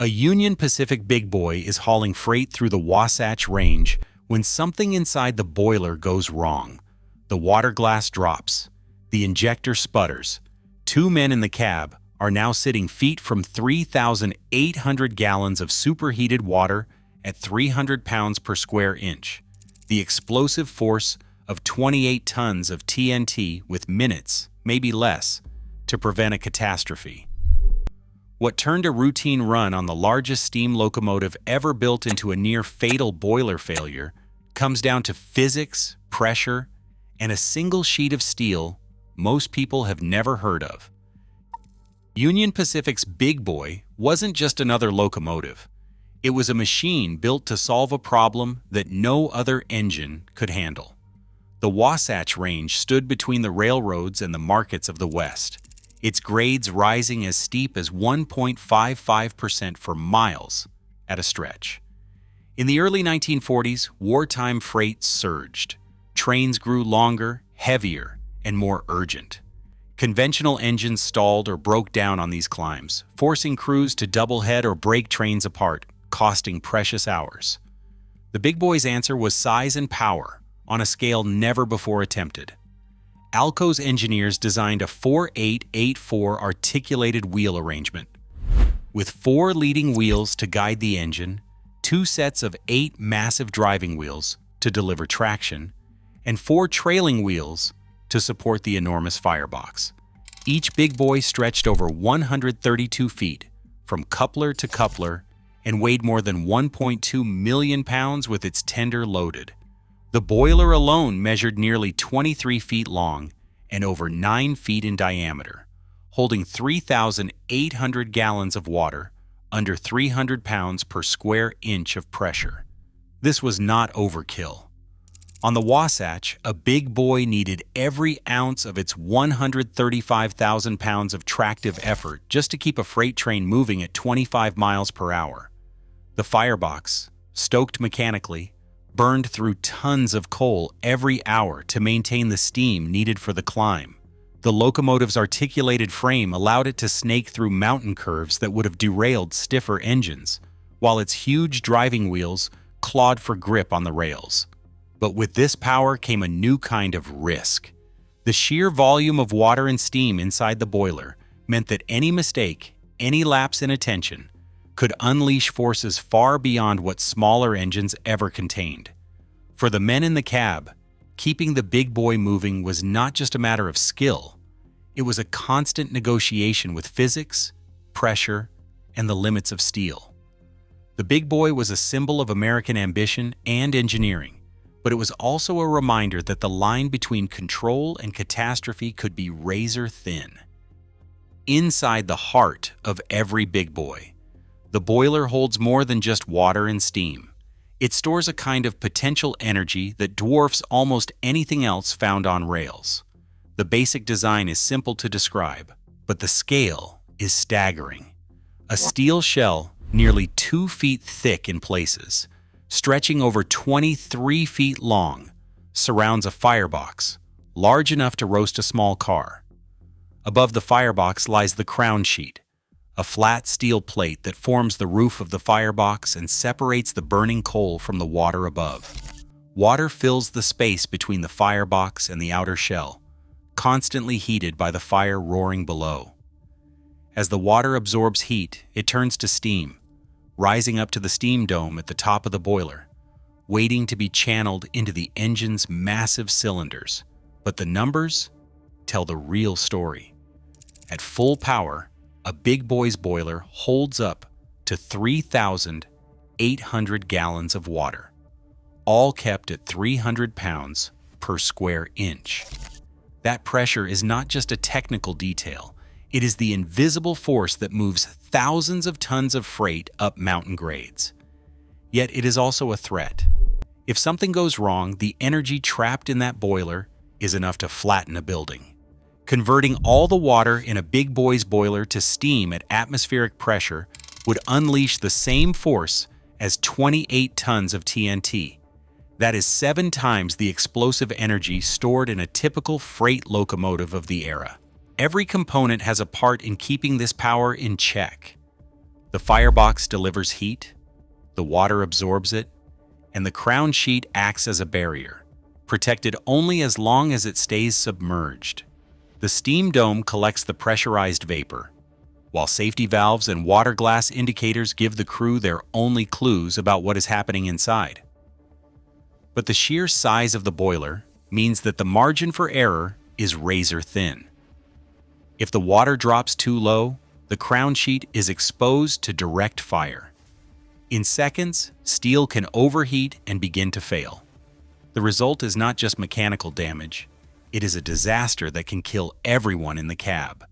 A Union Pacific big boy is hauling freight through the Wasatch Range when something inside the boiler goes wrong. The water glass drops. The injector sputters. Two men in the cab are now sitting feet from 3,800 gallons of superheated water at 300 pounds per square inch. The explosive force of 28 tons of TNT with minutes, maybe less, to prevent a catastrophe. What turned a routine run on the largest steam locomotive ever built into a near-fatal boiler failure comes down to physics, pressure, and a single sheet of steel most people have never heard of. Union Pacific's Big Boy wasn't just another locomotive. It was a machine built to solve a problem that no other engine could handle. The Wasatch Range stood between the railroads and the markets of the West, its grades rising as steep as 1.55% for miles at a stretch. In the early 1940s, wartime freight surged. Trains grew longer, heavier, and more urgent. Conventional engines stalled or broke down on these climbs, forcing crews to doublehead or break trains apart, costing precious hours. The Big Boy's answer was size and power, on a scale never before attempted. Alco's engineers designed a 4-8-8-4 articulated wheel arrangement. With 4 leading wheels to guide the engine, 2 sets of 8 massive driving wheels to deliver traction, and 4 trailing wheels to support the enormous firebox. Each Big Boy stretched over 132 feet, from coupler to coupler, and weighed more than 1.2 million pounds with its tender loaded. The boiler alone measured nearly 23 feet long and over 9 feet in diameter, holding 3,800 gallons of water under 300 pounds per square inch of pressure. This was not overkill. On the Wasatch, a Big Boy needed every ounce of its 135,000 pounds of tractive effort just to keep a freight train moving at 25 miles per hour. The firebox, stoked mechanically, burned through tons of coal every hour to maintain the steam needed for the climb. The locomotive's articulated frame allowed it to snake through mountain curves that would have derailed stiffer engines, while its huge driving wheels clawed for grip on the rails. But with this power came a new kind of risk. The sheer volume of water and steam inside the boiler meant that any mistake, any lapse in attention, could unleash forces far beyond what smaller engines ever contained. For the men in the cab, keeping the Big Boy moving was not just a matter of skill. It was a constant negotiation with physics, pressure, and the limits of steel. The Big Boy was a symbol of American ambition and engineering, but it was also a reminder that the line between control and catastrophe could be razor thin. Inside the heart of every Big Boy, the boiler holds more than just water and steam. It stores a kind of potential energy that dwarfs almost anything else found on rails. The basic design is simple to describe, but the scale is staggering. A steel shell nearly 2 feet thick in places, stretching over 23 feet long, surrounds a firebox, large enough to roast a small car. Above the firebox lies the crown sheet, a flat steel plate that forms the roof of the firebox and separates the burning coal from the water above. Water fills the space between the firebox and the outer shell, constantly heated by the fire roaring below. As the water absorbs heat, it turns to steam, rising up to the steam dome at the top of the boiler, waiting to be channeled into the engine's massive cylinders. But the numbers tell the real story. At full power, a Big Boy's boiler holds up to 3,800 gallons of water, all kept at 300 pounds per square inch. That pressure is not just a technical detail. It is the invisible force that moves thousands of tons of freight up mountain grades. Yet it is also a threat. If something goes wrong, the energy trapped in that boiler is enough to flatten a building. Converting all the water in a Big Boy's boiler to steam at atmospheric pressure would unleash the same force as 28 tons of TNT. That is 7 times the explosive energy stored in a typical freight locomotive of the era. Every component has a part in keeping this power in check. The firebox delivers heat, the water absorbs it, and the crown sheet acts as a barrier, protected only as long as it stays submerged. The steam dome collects the pressurized vapor, while safety valves and water glass indicators give the crew their only clues about what is happening inside. But the sheer size of the boiler means that the margin for error is razor thin. If the water drops too low, the crown sheet is exposed to direct fire. In seconds, steel can overheat and begin to fail. The result is not just mechanical damage, it is a disaster that can kill everyone in the cab.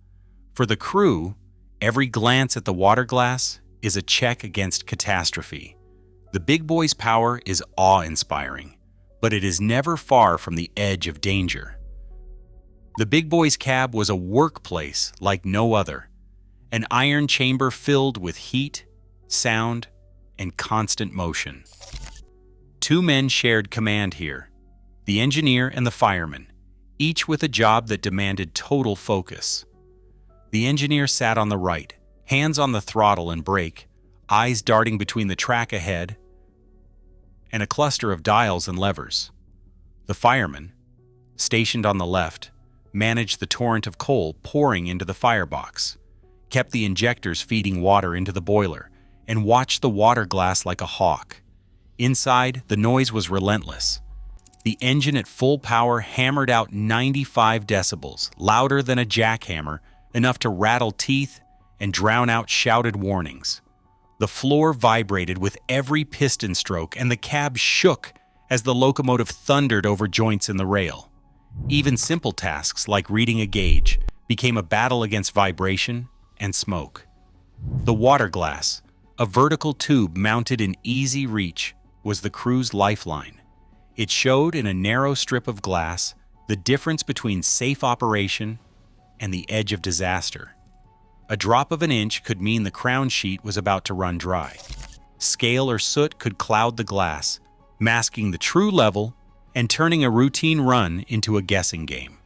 For the crew, every glance at the water glass is a check against catastrophe. The big boy's power is awe-inspiring, but it is never far from the edge of danger. The big boy's cab was a workplace like no other, an iron chamber filled with heat, sound, and constant motion. Two men shared command here, the engineer and the fireman, each with a job that demanded total focus. The engineer sat on the right, hands on the throttle and brake, eyes darting between the track ahead and a cluster of dials and levers. The fireman, stationed on the left, managed the torrent of coal pouring into the firebox, kept the injectors feeding water into the boiler, and watched the water glass like a hawk. Inside, the noise was relentless. The engine at full power hammered out 95 decibels, louder than a jackhammer, enough to rattle teeth and drown out shouted warnings. The floor vibrated with every piston stroke, and the cab shook as the locomotive thundered over joints in the rail. Even simple tasks like reading a gauge became a battle against vibration and smoke. The water glass, a vertical tube mounted in easy reach, was the crew's lifeline. It showed in a narrow strip of glass the difference between safe operation and the edge of disaster. A drop of an inch could mean the crown sheet was about to run dry. Scale or soot could cloud the glass, masking the true level and turning a routine run into a guessing game.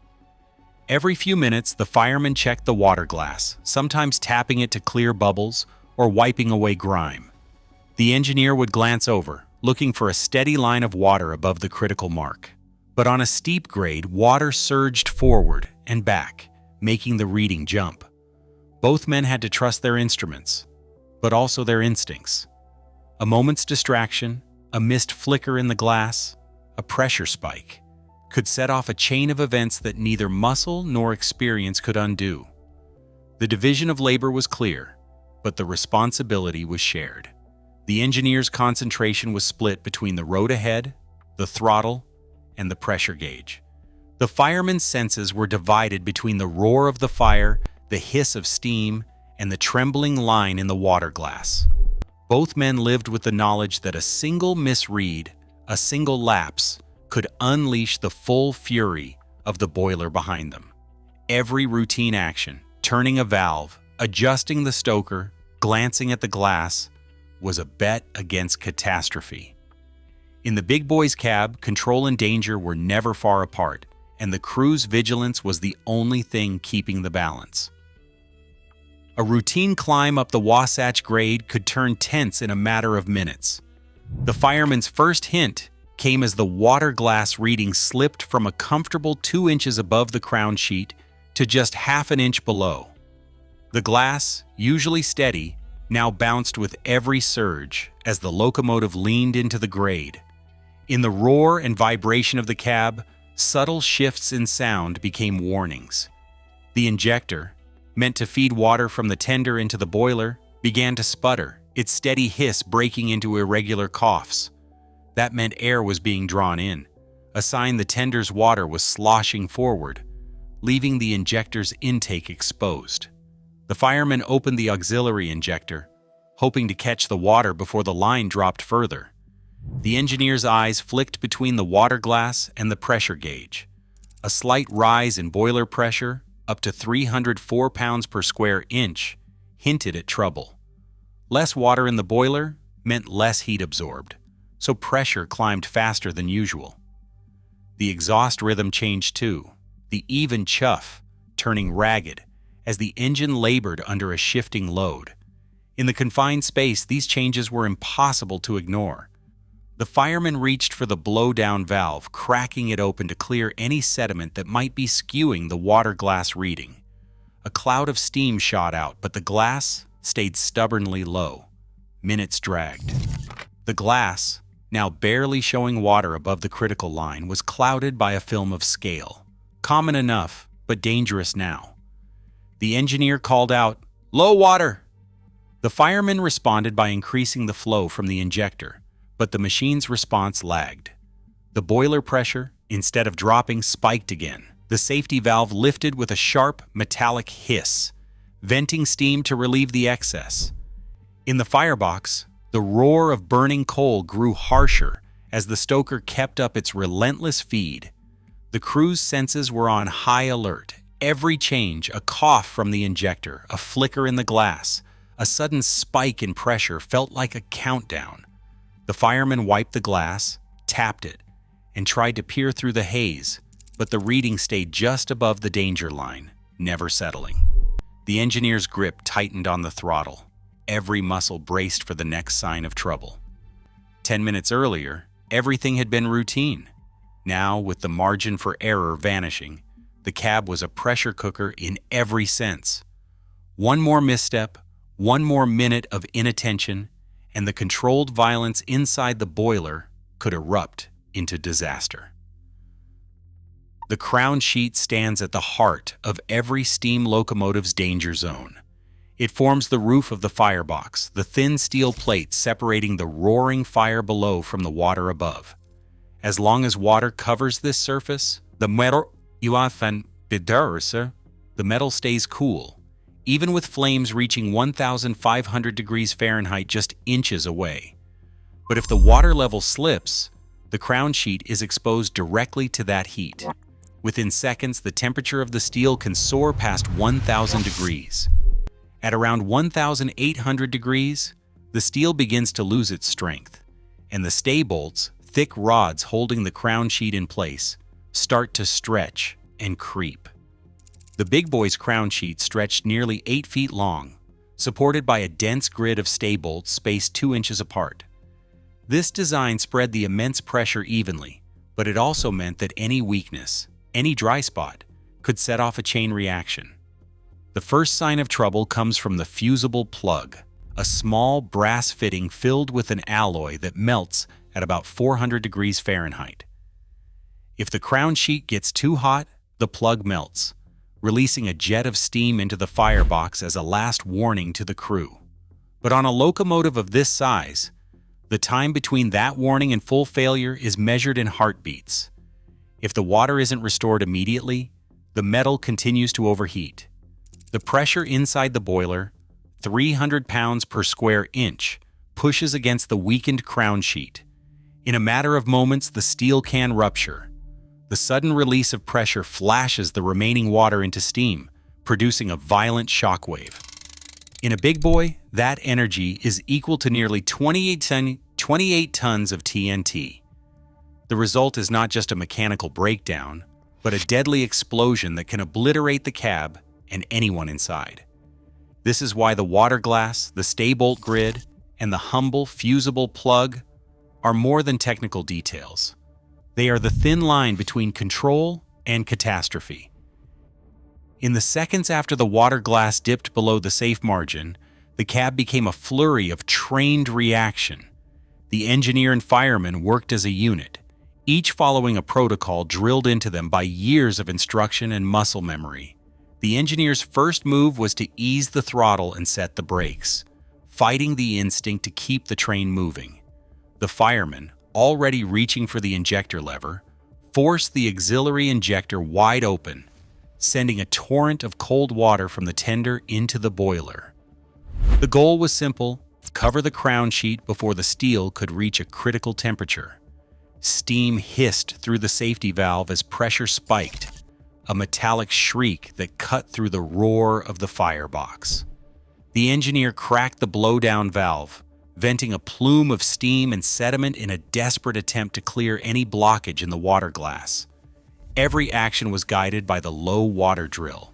Every few minutes, the fireman checked the water glass, sometimes tapping it to clear bubbles or wiping away grime. The engineer would glance over, looking for a steady line of water above the critical mark. But on a steep grade, water surged forward and back, making the reading jump. Both men had to trust their instruments, but also their instincts. A moment's distraction, a missed flicker in the glass, a pressure spike, could set off a chain of events that neither muscle nor experience could undo. The division of labor was clear, but the responsibility was shared. The engineer's concentration was split between the road ahead, the throttle, and the pressure gauge. The fireman's senses were divided between the roar of the fire, the hiss of steam, and the trembling line in the water glass. Both men lived with the knowledge that a single misread, a single lapse, could unleash the full fury of the boiler behind them. Every routine action, turning a valve, adjusting the stoker, glancing at the glass, was a bet against catastrophe. In the big boy's cab, control and danger were never far apart, and the crew's vigilance was the only thing keeping the balance. A routine climb up the Wasatch grade could turn tense in a matter of minutes. The fireman's first hint came as the water glass reading slipped from a comfortable 2 inches above the crown sheet to just half an inch below. The glass, usually steady, now bounced with every surge as the locomotive leaned into the grade. In the roar and vibration of the cab, subtle shifts in sound became warnings. The injector, meant to feed water from the tender into the boiler, began to sputter, its steady hiss breaking into irregular coughs. That meant air was being drawn in, a sign the tender's water was sloshing forward, leaving the injector's intake exposed. The fireman opened the auxiliary injector, hoping to catch the water before the line dropped further. The engineer's eyes flicked between the water glass and the pressure gauge. A slight rise in boiler pressure, up to 304 pounds per square inch, hinted at trouble. Less water in the boiler meant less heat absorbed, so pressure climbed faster than usual. The exhaust rhythm changed too, the even chuff turning ragged as the engine labored under a shifting load. In the confined space, these changes were impossible to ignore. The firemen reached for the blow-down valve, cracking it open to clear any sediment that might be skewing the water glass reading. A cloud of steam shot out, but the glass stayed stubbornly low. Minutes dragged. The glass, now barely showing water above the critical line, was clouded by a film of scale. Common enough, but dangerous now. The engineer called out, "Low water!" The firemen responded by increasing the flow from the injector, but the machine's response lagged. The boiler pressure, instead of dropping, spiked again. The safety valve lifted with a sharp, metallic hiss, venting steam to relieve the excess. In the firebox, the roar of burning coal grew harsher as the stoker kept up its relentless feed. The crew's senses were on high alert. Every change, a cough from the injector, a flicker in the glass, a sudden spike in pressure felt like a countdown. The fireman wiped the glass, tapped it, and tried to peer through the haze, but the reading stayed just above the danger line, never settling. The engineer's grip tightened on the throttle. Every muscle braced for the next sign of trouble. 10 minutes earlier, everything had been routine. Now, with the margin for error vanishing, the cab was a pressure cooker in every sense. One more misstep, one more minute of inattention, and the controlled violence inside the boiler could erupt into disaster. The crown sheet stands at the heart of every steam locomotive's danger zone. It forms the roof of the firebox, the thin steel plate separating the roaring fire below from the water above. As long as water covers this surface, the metal stays cool, even with flames reaching 1,500 degrees Fahrenheit just inches away. But if the water level slips, the crown sheet is exposed directly to that heat. Within seconds, the temperature of the steel can soar past 1,000 degrees. At around 1,800 degrees, the steel begins to lose its strength, and the stay bolts, thick rods holding the crown sheet in place, start to stretch and creep. The big boy's crown sheet stretched nearly 8 feet long, supported by a dense grid of stay bolts spaced 2 inches apart. This design spread the immense pressure evenly, but it also meant that any weakness, any dry spot, could set off a chain reaction. The first sign of trouble comes from the fusible plug, a small brass fitting filled with an alloy that melts at about 400 degrees Fahrenheit. If the crown sheet gets too hot, the plug melts, releasing a jet of steam into the firebox as a last warning to the crew. But on a locomotive of this size, the time between that warning and full failure is measured in heartbeats. If the water isn't restored immediately, the metal continues to overheat. The pressure inside the boiler, 300 pounds per square inch, pushes against the weakened crown sheet. In a matter of moments, the steel can rupture. The sudden release of pressure flashes the remaining water into steam, producing a violent shockwave. In a big boy, that energy is equal to nearly 28 tons of TNT. The result is not just a mechanical breakdown, but a deadly explosion that can obliterate the cab and anyone inside. This is why the water glass, the stay bolt grid, and the humble fusible plug are more than technical details. They are the thin line between control and catastrophe. In the seconds after the water glass dipped below the safe margin, the cab became a flurry of trained reaction. The engineer and firemen worked as a unit, each following a protocol drilled into them by years of instruction and muscle memory. The engineer's first move was to ease the throttle and set the brakes, fighting the instinct to keep the train moving. The fireman, already reaching for the injector lever, forced the auxiliary injector wide open, sending a torrent of cold water from the tender into the boiler. The goal was simple: cover the crown sheet before the steel could reach a critical temperature. Steam hissed through the safety valve as pressure spiked, a metallic shriek that cut through the roar of the firebox. The engineer cracked the blowdown valve, venting a plume of steam and sediment in a desperate attempt to clear any blockage in the water glass. Every action was guided by the low water drill,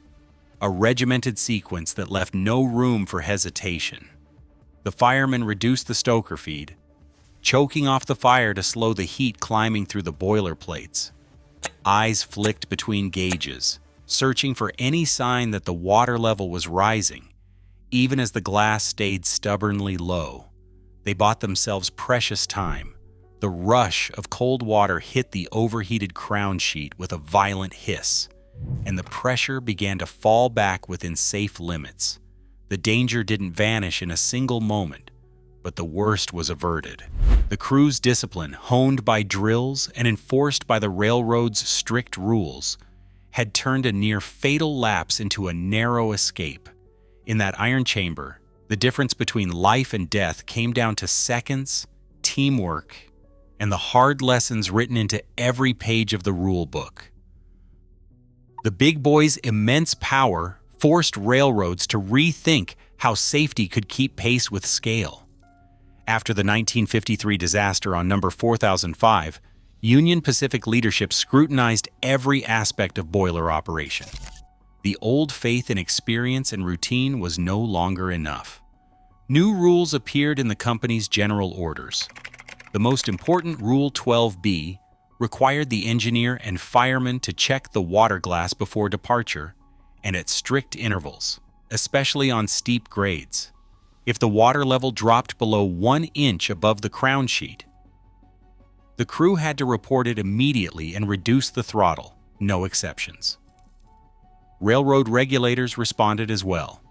a regimented sequence that left no room for hesitation. The firemen reduced the stoker feed, choking off the fire to slow the heat climbing through the boiler plates. Eyes flicked between gauges, searching for any sign that the water level was rising, even as the glass stayed stubbornly low. They bought themselves precious time. The rush of cold water hit the overheated crown sheet with a violent hiss, and the pressure began to fall back within safe limits. The danger didn't vanish in a single moment, but the worst was averted. The crew's discipline, honed by drills and enforced by the railroad's strict rules, had turned a near-fatal lapse into a narrow escape. In that iron chamber, the difference between life and death came down to seconds, teamwork, and the hard lessons written into every page of the rule book. The big boy's immense power forced railroads to rethink how safety could keep pace with scale. After the 1953 disaster on number 4005, Union Pacific leadership scrutinized every aspect of boiler operation. The old faith in experience and routine was no longer enough. New rules appeared in the company's general orders. The most important Rule 12B required the engineer and fireman to check the water glass before departure and at strict intervals, especially on steep grades. If the water level dropped below 1 inch above the crown sheet, the crew had to report it immediately and reduce the throttle, no exceptions. Railroad regulators responded as well.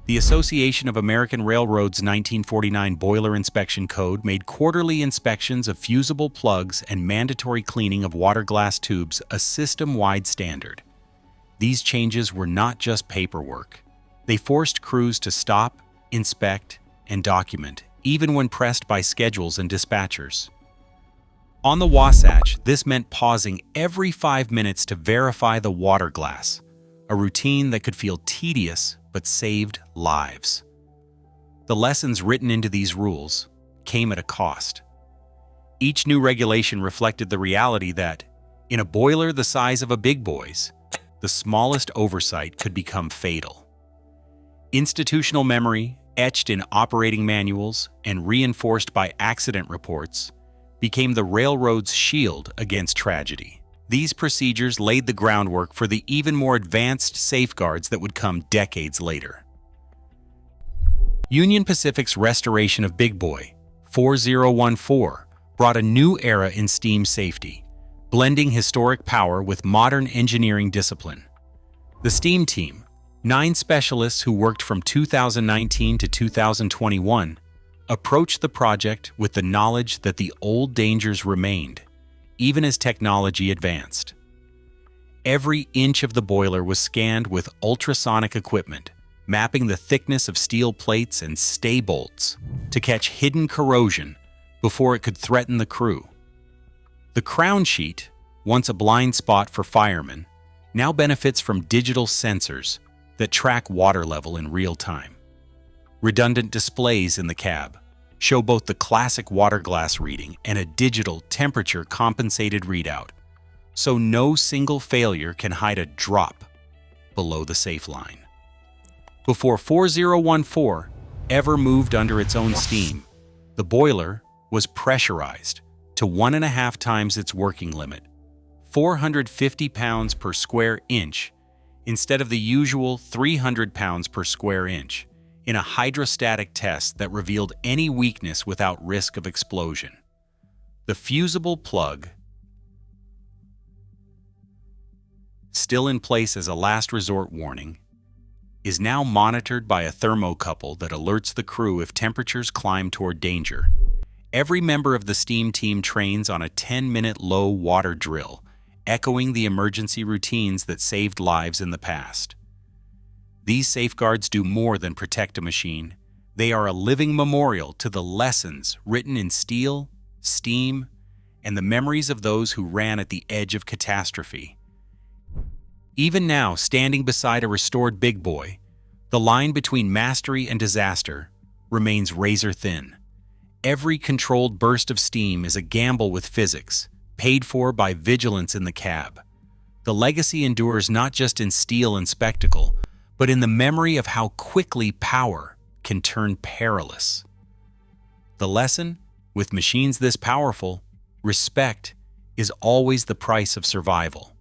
The Association of American Railroads' 1949 Boiler Inspection Code made quarterly inspections of fusible plugs and mandatory cleaning of water glass tubes a system-wide standard. These changes were not just paperwork. They forced crews to stop, inspect, and document, even when pressed by schedules and dispatchers. On the Wasatch, this meant pausing every 5 minutes to verify the water glass, a routine that could feel tedious but saved lives. The lessons written into these rules came at a cost. Each new regulation reflected the reality that, in a boiler the size of a big boy's, the smallest oversight could become fatal. Institutional memory, etched in operating manuals and reinforced by accident reports, became the railroad's shield against tragedy. These procedures laid the groundwork for the even more advanced safeguards that would come decades later. Union Pacific's restoration of Big Boy, 4014, brought a new era in steam safety, blending historic power with modern engineering discipline. The steam team, 9 specialists who worked from 2019 to 2021, approached the project with the knowledge that the old dangers remained, even as technology advanced. Every inch of the boiler was scanned with ultrasonic equipment, mapping the thickness of steel plates and stay bolts to catch hidden corrosion before it could threaten the crew. The crown sheet, once a blind spot for firemen, now benefits from digital sensors that track water level in real time. Redundant displays in the cab show both the classic water glass reading and a digital temperature-compensated readout, so no single failure can hide a drop below the safe line. Before 4014 ever moved under its own steam, the boiler was pressurized to 1.5 times its working limit, 450 pounds per square inch, instead of the usual 300 pounds per square inch, in a hydrostatic test that revealed any weakness without risk of explosion. The fusible plug, still in place as a last resort warning, is now monitored by a thermocouple that alerts the crew if temperatures climb toward danger. Every member of the steam team trains on a 10-minute low water drill, echoing the emergency routines that saved lives in the past. These safeguards do more than protect a machine. They are a living memorial to the lessons written in steel, steam, and the memories of those who ran at the edge of catastrophe. Even now, standing beside a restored Big Boy, the line between mastery and disaster remains razor thin. Every controlled burst of steam is a gamble with physics, paid for by vigilance in the cab. The legacy endures not just in steel and spectacle, but in the memory of how quickly power can turn perilous. The lesson? With machines this powerful, respect is always the price of survival.